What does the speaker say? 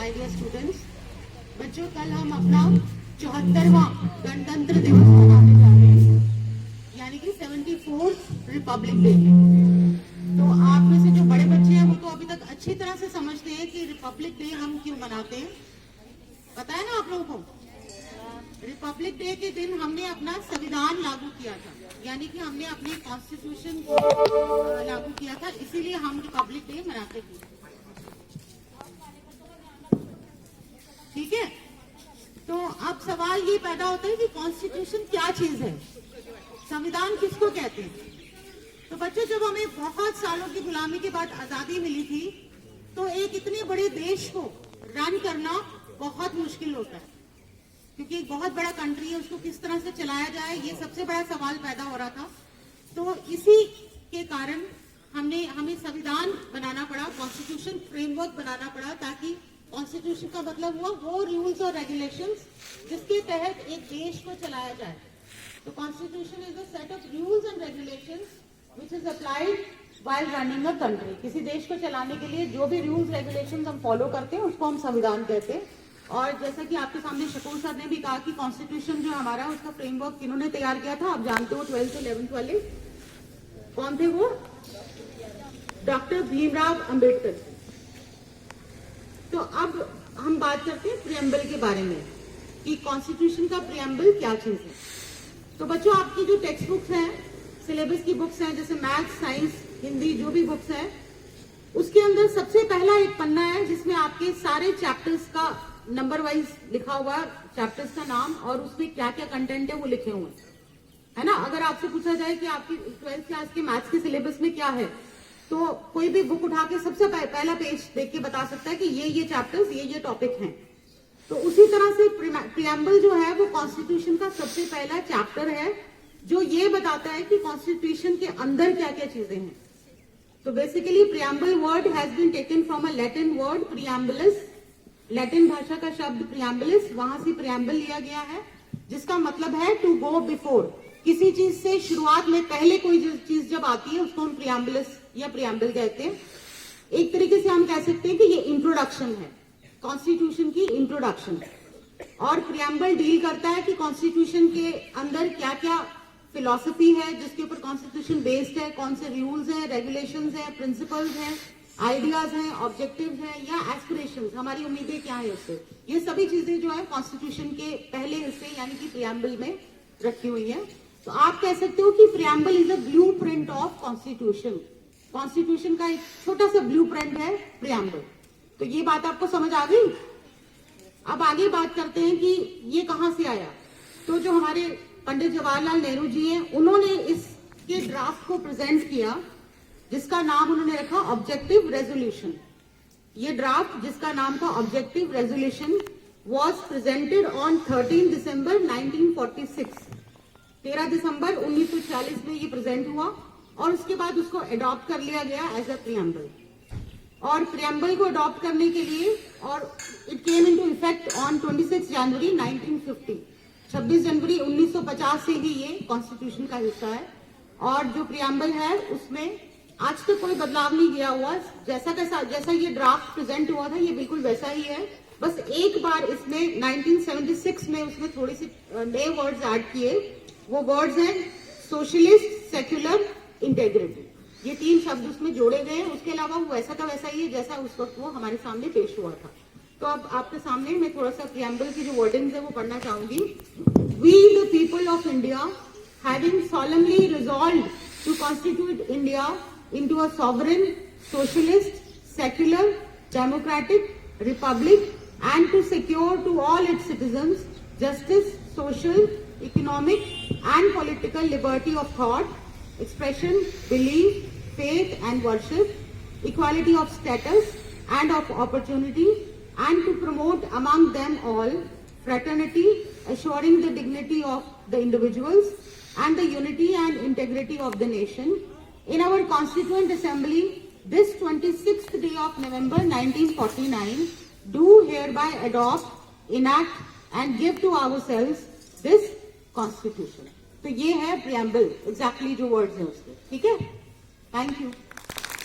My dear students, बच्चों कल हम अपना 74वां गणतंत्र दिवस मनाने जा रहे हैं, यानी कि 74th रिपब्लिक डे। तो आप में से जो बड़े बच्चे हैं वो तो अभी तक अच्छी तरह से समझते हैं कि रिपब्लिक डे हम क्यों मनाते हैं। पता है ना आप लोगों को? रिपब्लिक डे के दिन हमने अपना संविधान लागू किया था, यानी कि हमने अपने कॉन्स्टिट्यूशन को लागू किया था, इसीलिए हम रिपब्लिक डे मनाते थे। ठीक है, तो अब सवाल ये पैदा होता है कि कॉन्स्टिट्यूशन क्या चीज है, संविधान किसको कहते हैं। तो बच्चों, जब हमें बहुत सालों की गुलामी के बाद आजादी मिली थी तो एक इतने बड़े देश को रन करना बहुत मुश्किल होता है, क्योंकि एक बहुत बड़ा कंट्री है, उसको किस तरह से चलाया जाए ये सबसे बड़ा सवाल पैदा हो रहा था। तो इसी के कारण हमें संविधान बनाना पड़ा, कॉन्स्टिट्यूशन फ्रेमवर्क बनाना पड़ा, ताकि कॉन्स्टिट्यूशन का मतलब हुआ वो रूल्स और रेगुलेशंस जिसके तहत एक देश को चलाया जाए। तो constitution is a set of rules and regulations which is applied while running a country. किसी देश को चलाने के लिए जो भी रूल्स रेगुलेशंस हम फॉलो करते हैं उसको हम संविधान कहते हैं। और जैसा कि आपके सामने शकूर सर ने भी कहा कि कॉन्स्टिट्यूशन जो हमारा उसका फ्रेमवर्क किन्होंने तैयार किया था, आप जानते हो 12th 11th वाले कौन थे वो? डॉक्टर भीमराव अंबेडकर। तो अब हम बात करते हैं प्रियम्बल के बारे में कि कॉन्स्टिट्यूशन का प्रियम्बल क्या चीज है। तो बच्चों, आपकी जो टेक्स्ट बुक्स हैं, सिलेबस की बुक्स हैं, जैसे मैथ्स, साइंस, हिंदी, जो भी बुक्स है, उसके अंदर सबसे पहला एक पन्ना है जिसमें आपके सारे चैप्टर्स का नंबर वाइज लिखा हुआ है, चैप्टर्स का नाम और उसमें क्या क्या कंटेंट है वो लिखे हुए है ना। अगर आपसे पूछा जाए कि आपकी 12th क्लास के मैथ्स के सिलेबस में क्या है, तो कोई भी बुक उठा के सबसे पहला पेज देख के बता सकता है कि ये चैप्टर्स, ये टॉपिक हैं। तो उसी तरह से प्रियम्बल जो है वो कॉन्स्टिट्यूशन का सबसे पहला चैप्टर है जो ये बताता है कि कॉन्स्टिट्यूशन के अंदर क्या क्या चीजें हैं। तो basically preamble word has been taken from a Latin word प्रियम्बलस, लैटिन भाषा का शब्द प्रियम्बलिस, वहां से प्रियम्बल लिया गया है, जिसका मतलब है टू गो बिफोर। किसी चीज से शुरुआत में पहले कोई चीज जब आती है उसको हम प्रियम्बलिस या प्रियम्बल कहते हैं। एक तरीके से हम कह सकते हैं कि ये इंट्रोडक्शन है, कॉन्स्टिट्यूशन की इंट्रोडक्शन। और प्रियम्बल डील करता है कि कॉन्स्टिट्यूशन के अंदर क्या क्या फिलॉसफी है जिसके ऊपर कॉन्स्टिट्यूशन बेस्ड है, कौन से रूल्स हैं, रेगुलेशंस हैं, प्रिंसिपल्स हैं, आइडियाज हैं, ऑब्जेक्टिव्स हैं या एस्पिरेशंस, हमारी उम्मीदें क्या है उससे। ये सभी चीजें जो है कॉन्स्टिट्यूशन के पहले हिस्से यानी कि प्रियम्बल में रखी हुई है। तो आप कह सकते हो कि preamble is a blueprint of constitution. Constitution का एक छोटा सा ब्लूप्रिंट है प्रियम्बल। तो ये बात आपको समझ आ गई। अब आगे बात करते हैं कि ये कहां से आया। तो जो हमारे पंडित जवाहरलाल नेहरू जी हैं, उन्होंने इसके ड्राफ्ट को प्रेजेंट किया जिसका नाम उन्होंने रखा ऑब्जेक्टिव रेजोल्यूशन। ये ड्राफ्ट जिसका नाम था objective resolution was presented on 13 दिसंबर 1946। 13 दिसंबर 1940 में ये प्रेजेंट हुआ और उसके बाद उसको अडॉप्ट कर लिया गया एज अ प्रियम्बल। और प्रियम्बल को अडॉप्ट करने के लिए और it came into effect on 26 जनवरी 1950। 26 जनवरी 1950 से ही ये कॉन्स्टिट्यूशन का हिस्सा है। और जो प्रियम्बल है उसमें आज तक कोई बदलाव नहीं किया हुआ, जैसा ये ड्राफ्ट प्रेजेंट हुआ था ये बिल्कुल वैसा ही है। बस एक बार इसमें 1976 में उसमें थोड़ी सी नए वर्ड्स ऐड किए। वो वर्ड्स हैं सोशलिस्ट, सेक्युलर, इंटेग्रिटी। ये 3 शब्द उसमें जोड़े गए हैं। उसके अलावा वो वैसा का वैसा ही है जैसा उस वक्त वो हमारे सामने पेश हुआ था। तो अब आपके सामने मैं थोड़ा सा प्रियम्बल की जो वर्डिंग्स है वो पढ़ना चाहूंगी। We the people of India having solemnly resolved to constitute India into a sovereign, socialist, secular, democratic republic and to secure to all its citizens justice, social, economic and political liberty of thought, expression, belief, faith and worship, equality of status and of opportunity, and to promote among them all fraternity, assuring the dignity of the individuals and the unity and integrity of the nation. In our Constituent Assembly, this 26th day of November 1949, do hereby adopt, enact and give to ourselves this Constitution. तो ये है preamble, exactly जो words हैं उसके। ठीक है, thank you.